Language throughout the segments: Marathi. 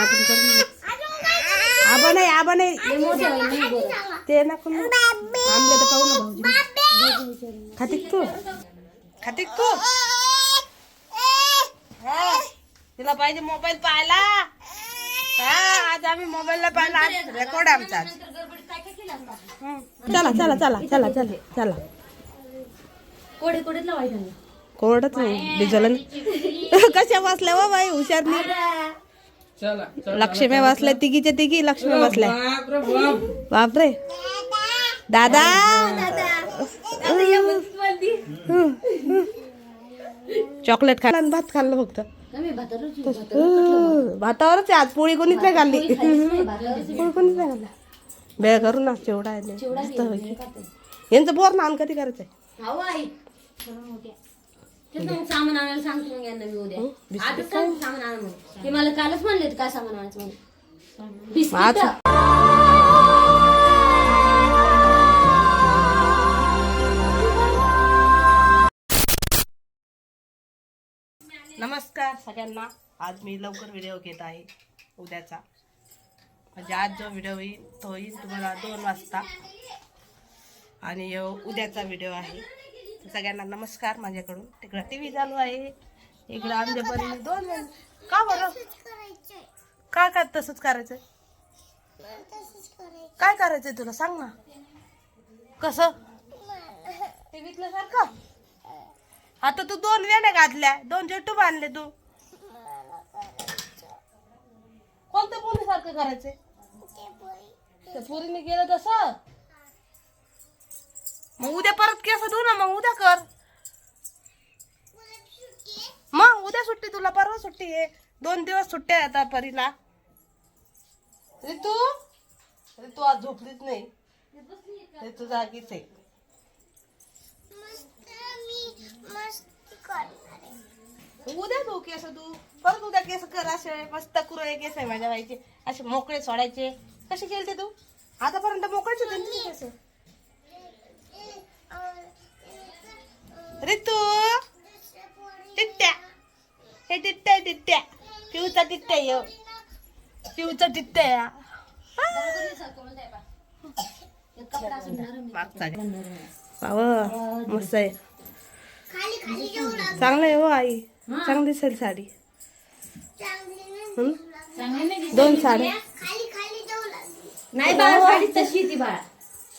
आपण करून आबा नाही ते नको आणले तर पाहू ना भाऊजी खातिक तू तिला पाहिजे मोबाईल पाहायला. आज आम्ही मोबाईलला पाहिला. आज रेकॉर्ड आमचा. चला चला चला चला चला चला कोरडच नाही डिझेल कशा वाचल्या वा बाई हुशार नाही. लक्ष्मी वाचल्या तिघीच्या तिघी लक्ष्मी वाचल्या. बापरे दादा चॉकलेट खाल्ला आणि भात खाल्लं फक्त. भातावरच आज पोळी कोणीच नाही खाल्ली. पोळी कोणीच नाही खाल्ला. बेळ करू ना चिवडा आहे यांचं बोर नान कधी करायचंय. सामान आणायला सांगतो मग यांना मी उद्या. आजच सांग सामान आणा मग. ते मला कालच म्हणले काय सामान आणायचं म्हणून. बिस्किट नमस्कार सगळ्यांना. आज मी लवकर व्हिडिओ घेत आहे उद्याचा. म्हणजे आज जो व्हिडिओ येईल तो येईल तुम्हाला 2 वाजता आणि उद्याचा व्हिडिओ आहे. सगळ्यांना नमस्कार माझ्याकडून. तिकडं TV चालू आहे, इकडं आमच्या परीने 2 जण. का बरं काय काय तसंच करायचंय. काय करायचंय तुला सांग ना. कसं टीव्हीतलं सारखं. आता तू 2 वेण्या घातल्या, 2 चट्टू बांधले. तू कोणत्या पोरीसारखं करायचंय. त्या पोरीने गेलं तसं. मग उद्या परत केस धु ना. मग उद्या कर. मग उद्या सुट्टी तुला, परवा सुट्टी आहे. 2 दिवस सुट्ट्या आता परीला. ऋतू आज झोपलीच नाही. ऋतू जागीच आहे. उद्या धो केस तू परत. उद्या केस कर असे मस्त कुरळे केस आहे माझ्या बाईचे. असे मोकळे सोडायचे. कसे केलते तू आतापर्यंत. मोकळेच होते ना केस. ऋतू टिट्ट्या हे टिट्ट्या पिऊचा टिट्ट्या ये पिऊचा टिट्ट्या पाव मस्त आहे. चांगलं आहे हो आई. चांगली दिसेल साडी. 2 साड्या नाही बाळा साडी तशी ती बाळा.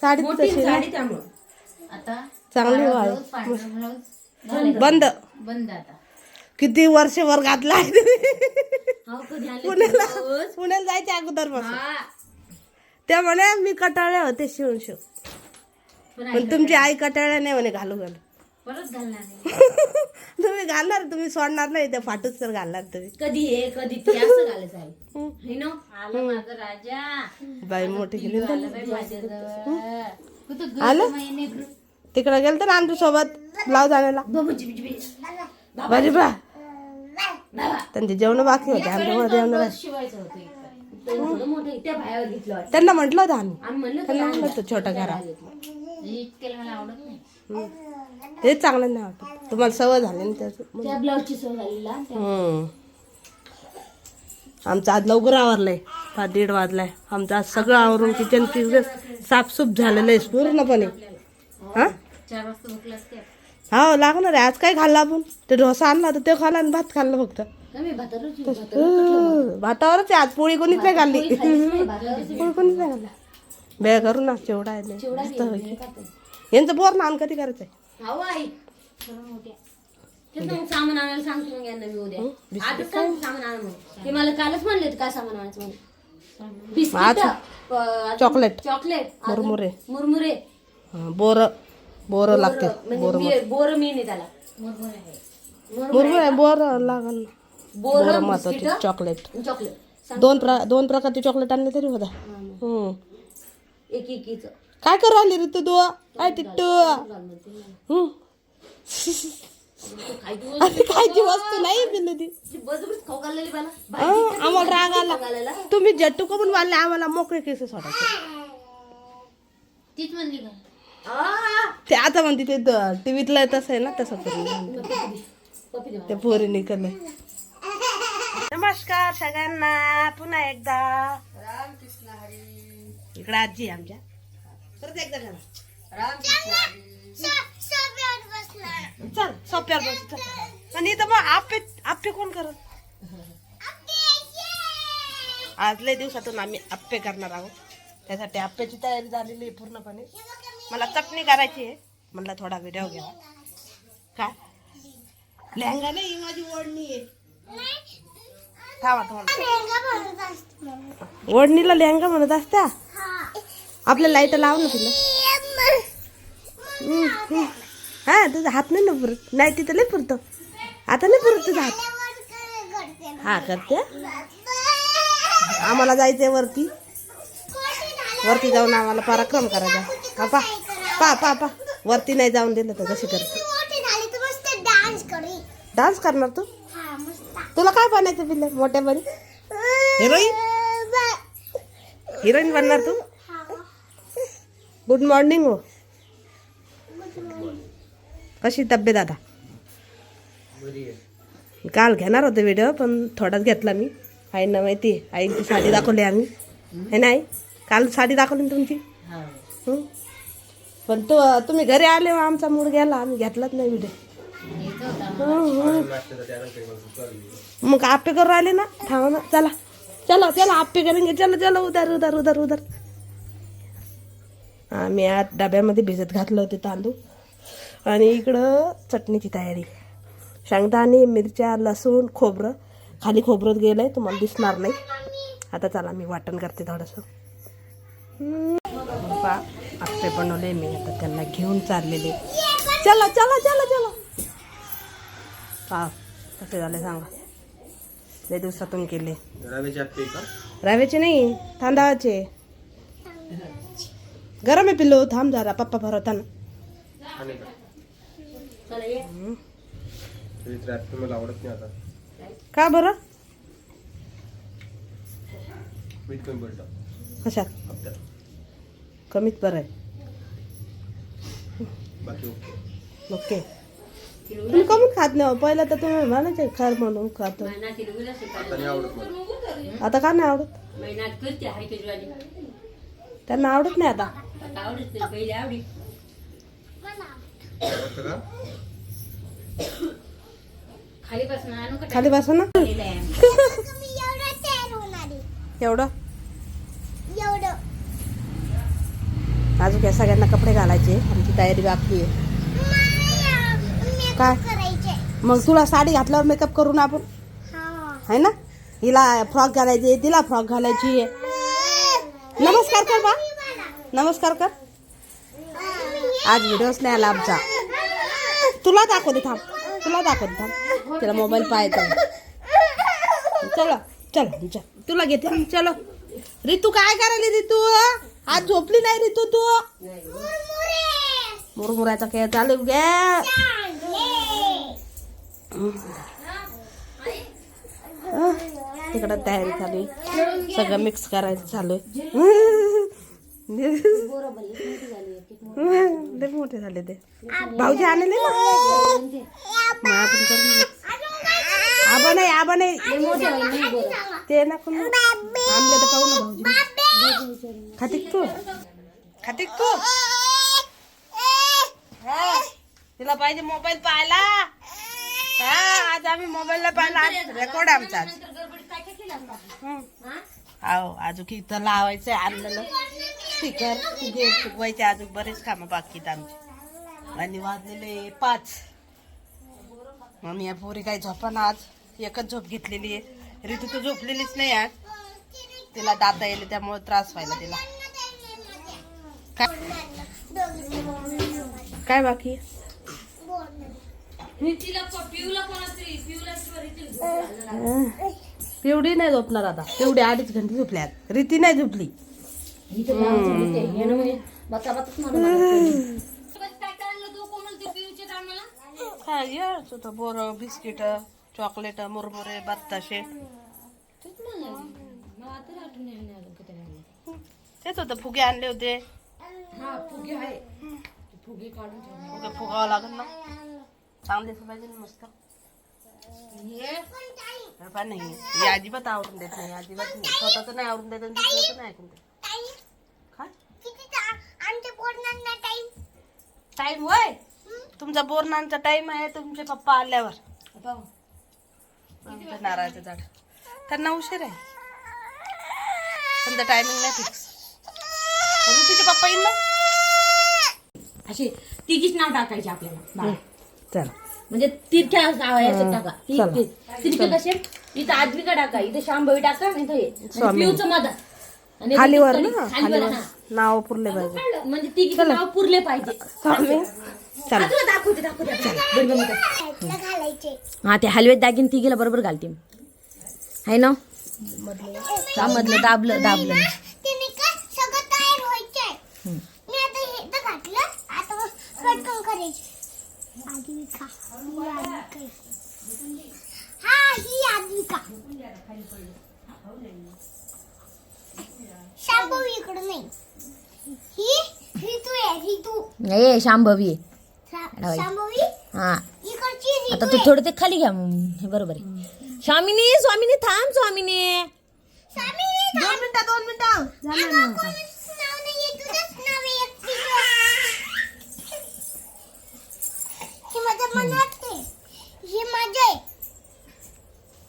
साडी तशी साडी त्यामुळं आता चांगली हो आई. बंद आता किती वर्षभर घातला आहे. पुण्याला पुण्याला जायच्या अगोदर त्या म्हणे मी कटाळ्या होते शिवून पण तुमची आई कटाळ्या नाही म्हणे घालू परत घालणार तुम्ही घालणार. तुम्ही सोडणार नाही. त्या फाटूच तर घालणार तुम्ही. कधी हे कधी ते असं घालायचं आहे. आलं माझा राजा बाई मोठी गेली आलं आलं. तिकडे गेलं तर आमच्या सोबत ब्लाऊज आणायला. बरे बा त्यांचे जेवण बाकी होते. आमच्या जेवण शिवायचं होतं मोठं त्या बाहेर घेतलं. त्यांना म्हटलं होतं आम्ही त्यांना म्हटलं होतं छोटा घरा. मला आवडत नाही. ते चांगलं नाही वाटत. तुम्हाला सवय झाली ना त्याचं. त्या ब्लाऊजची सवय झाली. आमचं आज लवकर आवरलंय. 1:30 वाजलाय. आमचं आज सगळं आवरून किचन साफसूफ झालेलं आहे पूर्णपणे. हा 4 वाजता भूक लागते. हो लागणार आहे. आज काय खाल्लं आपण. ते डोसा आणला तर ते खाल्ला आणि भात खाल्लं फक्त. भातावरच आहे आज. पोळी कोणीच नाही खाल्ली. पोळी कोणीच नाही खाल्ला. बेळ करू ना चिवडा आहे. यांचं बोर नान कधी करायचंय. सामान आणायला सांगतो मग यांना मी उद्या. आजच सांग सामान आणा मग. ते मला कालच म्हणले काय सामान आणायचं म्हणून. बिस्किट चॉकलेट मुरमुरे बोर लागते. बोर मी नाही त्याला मुरमुरे बोर लागल. बोर महत्वाची. चॉकलेट 2 प्रकारचे चॉकलेट आणले तरी होता. एक काय करू राहिली ऋतू तू. काय टिट्टू खायची वस्तू नाही दिली ती. आम्हाला राग आला. तुम्ही जट्टू करून वाढले आम्हाला मोकळे केस सोडायचे. तीच म्हणली ते आता म्हणते ते टीव्हीतलं तसं आहे ना तसं करून ते पोरी निघले. नमस्कार सगळ्यांना पुन्हा एकदा. रामकृष्ण हरी. इकडे आजी आहे आमच्या. परत एकदा करा. रामकृष्ण हरी. चल सोप्यावर बस चल. आणि इथं मग आप्पे कोण करत? आज लय दिवसातून आम्ही आप्पे करणार आहोत. त्यासाठी आप्प्याची तयारी झालेली आहे पूर्णपणे. मला चटणी करायची आहे. म्हणलं थोडा व्हिडिओ घ्यावा. काय लेहंगा नाही, ही माझी ओढणी आहे. थांबा थोडं. ओढणीला लेहंगा म्हणत असत्या. आपल्या लाईट लाव ना तुला. हा तुझा हात नाही ना पुरत. नाही तिथं लय पुरतो. आता नाही पुरत तुझा हात. हा करते. आम्हाला जायचंय वरती. वरती जाऊन आम्हाला पराक्रम करायचा. पा पा पा पा वरती नाही जाऊन दिलं तर कशी करते. डान्स करणार तू? तुला काय बनायचं पिल्ले मोठ्यापणी? हिरोईन हिरोईन बनणार तू? Good morning. हो कशी तब्येत आता? काल घेणार होते व्हिडिओ पण थोडाच घेतला मी. आईंना माहिती. आईची साडी दाखवली आम्ही हे नाही. काल साडी दाखवली ना तुमची. पण तुम्ही घरी आले आमचा मूड गेला. आम्ही घेतलाच नाही व्हिडिओ. मग आप्पे करून राहिले ना. थांबा ना. चला चला चला आप्पे करेंगे. चलो चलो उधर उधर उधर उधर. आम्ही आज डब्यामध्ये भिजत घातलं होते तांदूळ. आणि इकडं चटणीची तयारी. शेंगदाणे मिरच्या लसूण खोबरं. खाली खोबरं गेलंय तुम्हाला दिसणार नाही. आता चला मी वाटण करते थोडंसं. आप्पे बनवले मी. आता त्यांना घेऊन चाललेले. चला चला चला चला. हा कसे झाले सांगा. लय दिवसातून केले. रव्याचे नाही तांदळाचे. गरम आहे पिल्लू. थांब जरा पप्पा भरवताना. का बरं? कशात कमीत बरं आहे. ओके तुम्ही कमी खात नाही. पहिला तर तुम्ही म्हणायचे खर म्हणून खातो. आता का नाही आवडत? त्यांना आवडत नाही आता. खाली बसा ना. एवढं अजून काय सगळ्यांना कपडे घालायचे. आमची तयारी बाकी आहे. काय मग तुला साडी घातल्यावर मेकअप करू ना आपण है ना. हिला फ्रॉक घालायची. तिला फ्रॉक घालायची. नमस्कार कर बा. नमस्कार कर. आज व्हिडिओच नाही आला आमचा. तुला दाखवते थांब. तुला दाखवते थांब. तिला मोबाईल पाहायचा. चलो चल चल तुला घेते. चलो रितू काय करायली? रितू आज झोपली नाही रितू तू? मुरमुऱ्याचा खेळ चालू घ्या. तिकडं तयारी चालू आहे. सगळं मिक्स करायचं चालू आहे. लय मोठे झाले ते. भाऊजी आणले ना. आपण करून आबा नाही आबा नाही ते ना कोण आणले तर पाहू ना. भाऊजी खातिक तू? खातिक तू? तिला पाहिजे मोबाईल पाहायला. आज आम्ही मोबाईलला पाहिला. आज रेकॉर्ड आमचा. हो अजून इथं लावायचंय. आणलेलं स्पीकर गेट चुकवायचे. अजून बरेच कामं बाकी आहेत आमची. आणि वाजलेले 5. मग या पोरी काही झोपाना. आज एकच झोप घेतलेली आहे. ऋतू तर झोपलेलीच नाही आज. तिला दाता येईल त्यामुळे त्रास व्हायला तिला. काय बाकी पिवडी नाही झोपणार आता. पिवडी 2.5 घंटे झोपल्यात. रीती नाही झोपली. बोर बिस्किट चॉकलेट मुरमुरे बत्ताशे तेच होतं. फुगे आणले होते. फुगे फुगावं लागेल ना. चांगले पाहिजे ना मस्त. पप्पा नाही ही अजिबात आवरून देत नाही, अजिबात नाही. स्वतःच नाही आवरून देत आणि दुसऱ्याचं नाही ऐकून देत. काय टाइम होय तुमचा बोरनांचा टाइम आहे तुमचे पप्पा आल्यावर. आमच्या नारळाचं झाड त्यांना उशीर आहे, तुमचा टायमिंग नाही फिक्स. तिचे पप्पा येईल ना अशी तिघीच नाव टाकायचे आपल्याला. चल म्हणजे तिरक्या याच्यात टाका. चला. तिरके कसे इथं आद्विका टाका, इथे शांभवी टाका, इथं हे स्वामी. पिऊचं मधात आणि खालीवर इथं ना कढी. खालीवर, खालीवर हा. नाव पुरले पाहिजे. म्हणजे तिघीचे नाव पुरले पाहिजे. स्वामी चला हा, तुला दाखवते बरोबर हा ते हलव्यात दागिन तिघीला बरोबर घालते आहे ना. मधलं दाबलं दाबलं नाही शांभवी हा. आता तू थोडं ते खाली घ्या हे बरोबर आहे. स्वामिनी स्वामिनी थांब स्वामिनी 2 मिनिटं झालं ना आता.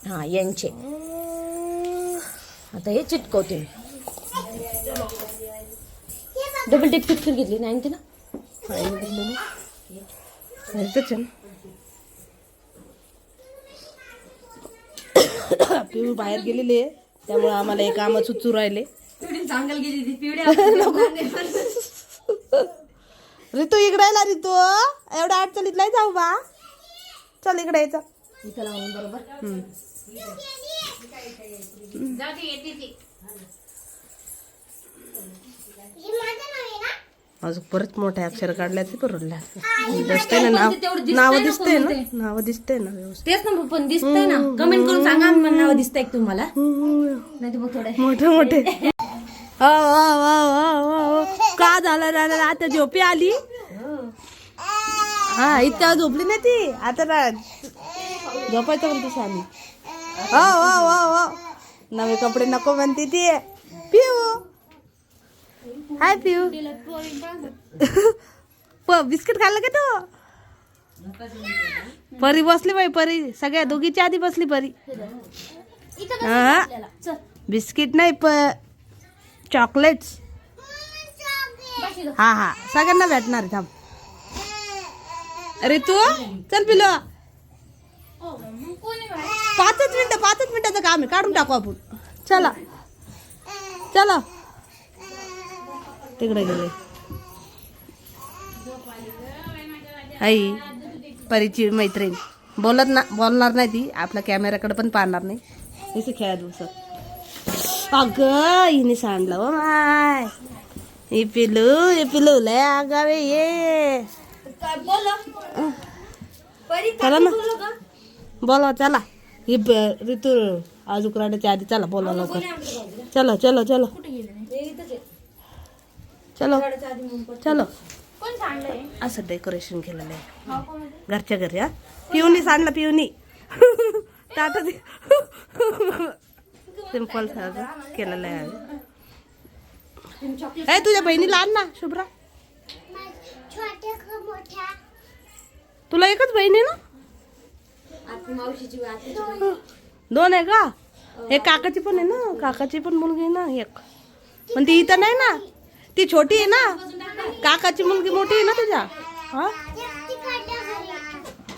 हा यांचे आता हे चिटकवते. डबल टेप पिक्चर घेतली नाही ते ना. पिऊ बाहेर गेलेली आहे त्यामुळे आम्हाला हे काम सुचू राहिले. चांगल गेली ऋतू इकडे आला ऋतू एवढ्या अडचणीत नाही जाऊ बा. चल इकडे यायचं इथं लावून बरोबर. अजून परत मोठे अक्षर काढल्याचे परवडल्या दिसतंय ना नाव. नाव दिसतंय ना, नाव दिसतंय ना व्यवस्थित. तेच ना पण दिसतंय ना. कमेंट करून सांगा मला नाव दिसतंय का तुम्हाला. नाही तर मग थोडं मोठे मोठे. का झालं झालं आता झोपी आली. हा इतक्या झोपली नाही ती आता झोपायचं म्हणते शाली. नवे कपडे नको म्हणते ती. पिऊ हाय पिऊ बिस्किट खाल्लं का तू. परी बसली बाई परी सगळ्या दोघीच्या आधी बसली परी. हा बिस्किट नाही चॉकलेट्स. हा हा सगळ्यांना भेटणार आहे. थांब अरे तू चल पिलो 5 मिनिटाचं काम आहे काढून टाकू आपण. चला चला तिकडे गेले. आई परीची मैत्रीण बोलणार नाही ती. आपल्या कॅमेराकडे पण पाहणार नाही. इथे खेळा दिवसात अगं हिने सांडलं हो माय. हे पिलू लय आगावे ये. चला ना बोला चला. ही ऋतू आजूक राहण्याच्या आधी चला बोला लवकर. चलो चलो चलो चलो चलो. असं डेकोरेशन केलेलं आहे घरच्या घरी. हा पिऊनी सांडलं पिऊनी आता सिंपल केलेलं आहे. ए तुझ्या बहिणीला आण ना शुभ्रा. तुला एकच बहीण आहे ना. 2 आहे का. एक काकाची पण आहे ना. काकाची पण मुलगी आहे ना एक. पण ती इथं नाही ना. ती छोटी आहे ना. काकाची मुलगी मोठी आहे ना तुझ्या. हा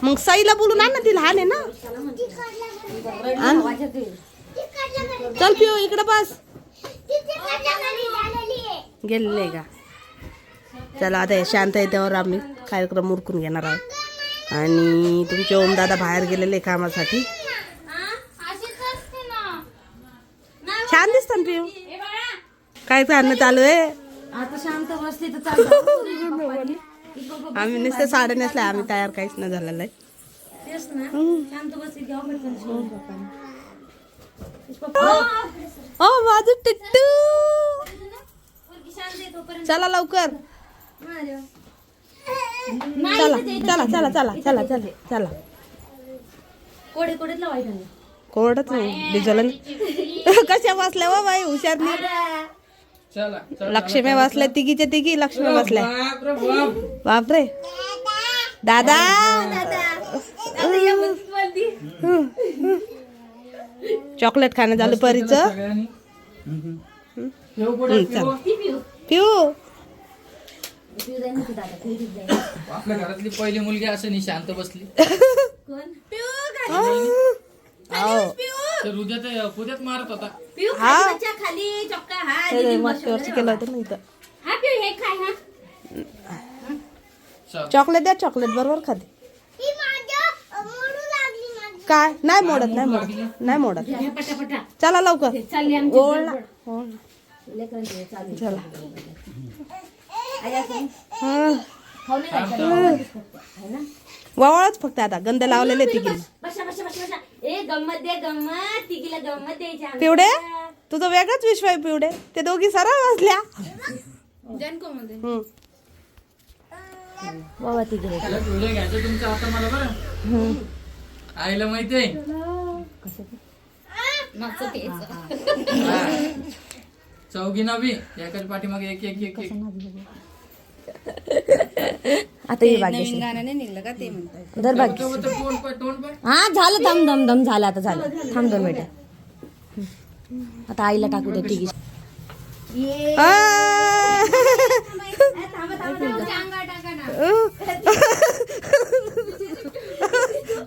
मग साईला बोलून आण ना. ती लहान आहे ना. चल पिऊ इकडे बस. गेलेले का. चला आता शांत येत्यावर आम्ही कार्यक्रम उरकून घेणार आहोत. आणि तुमचे ओमदादा बाहेर गेलेले कामासाठी. छान दिसत ना पिऊ. काय आणणं चालू आहे. आता शांत बसली तर चालतं. आम्ही नुसते साड्या नेसल्या. आम्ही तयार काहीच नाही झालेलं आहे. तेच ना शांत बसली की ओ माझं टिट्टू. चला लवकर. चला चला चला चला चला चला कोडे कोडेच लावायचं कोरडच नाही डिझेल कशा वाचल्या वा बाई हुशार नाही. लक्ष्मी वाचल्या तिघीच्या तिघी लक्ष्मी वाचल्या. बापरे दादा चॉकलेट खाणं झालं परीच. पिऊ आपल्या घरातली पहिली मुलगी असं नाही शांत बसली. तर उद्यात मारत होता. खाली चक्का मागच्या वर्षी केलं होतं ना इथं. हा पिऊ हे खाय हा. चॉकलेट द्या चॉकलेट बरोबर खाते. काय नाही मोडत नाही मोडत नाही मोडत. पटापटा चला लवकर चालली आमची ओळला चला. वावळच फक्त आता गंध लावलेले तिघी. बसा बसा बसा बसा. ए गंमत दे गंमत तिघीला गंमत द्यायची आम्हाला. पिवडे तुझं वेगळाच विश्व आहे पिवडे. ते दोघी सरळ वाजल्या. बाबा तिघीला त्याला व्हिडिओ घ्यायचं तुमचं आता मला बरं. आईला माहितीये चौघी नावी एकाच पाठीमागे एक एक एक एक. आता ही भाग्यश्री दर भाग्य. तोंड पाय. हा झालं दम दम दम झालं आता झालं. थांब 2 मिनिटं. आता आईला टाकू दे तिघी.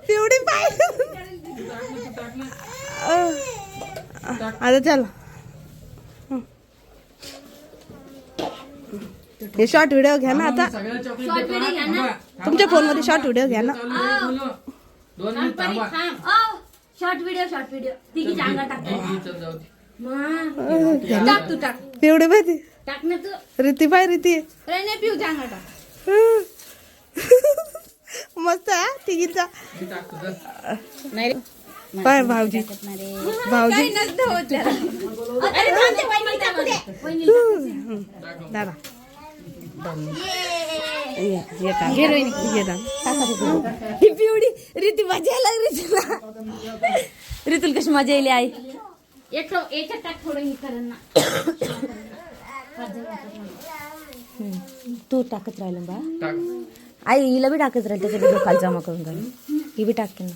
पिवडी पाय आता चल. हे शॉर्ट व्हिडिओ घ्या ना आता. सगळ्या चॉकलेट देतो ना. तुमच्या फोन मध्ये शॉर्ट व्हिडिओ घ्या ना. 2 मिनिट थांबा. शॉर्ट व्हिडिओ तिघीच्या अंगात टाक. चल जाऊ दे. टाक तू टाक पिवडी माहिती टाक ना तू. रीती बाय रीती पिऊ अंगात टाक. मस्त आहे तिघीचा. मी टाकतो चल. पाय भाऊजी भाऊजी दादा ही पिवडी रीती मजा यायला लागली तुला. रीतुल कशी मजा येईल आई. याच्यात टाक थोडं हे करण ना. तू टाकत राहिलं बा. टाक. आई हिला बी टाकत राहील त्याच्या खाली जमा करून घालून. ही बी टाक ना.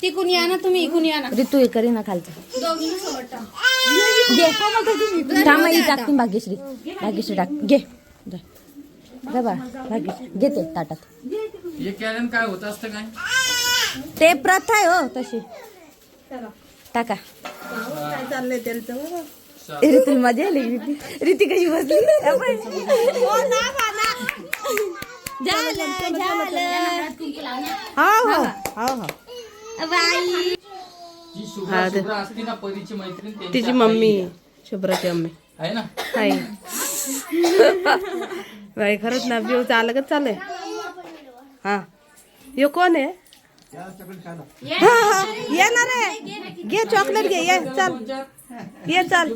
तिकून या ना तुम्ही इकून या ना. ऋतू हे करी ना खालचं. घे थांबा ही टाकते भाग्यश्री. भाग्यश्री टाक घे जा बा भाग्यश्री घे ते ताटात. हे केल्यानं काय होत असतं काय. ते प्रथा आहे हो तशी. टाका. काय चाललंय त्यांचं. ऋतुल मजा आली. रीती कशी बसली. जी शुभ्रा असती ना परीची मैत्रीण त्यांची तिची मम्मी शुभ्राची मम्मी आहे ना. आहे बाई खरंच ना. व्ह्यूचं अलगच चालू आहे. हा यो कोण आहे. येणार आहे. घे चॉकलेट घे. ये चल ये चल.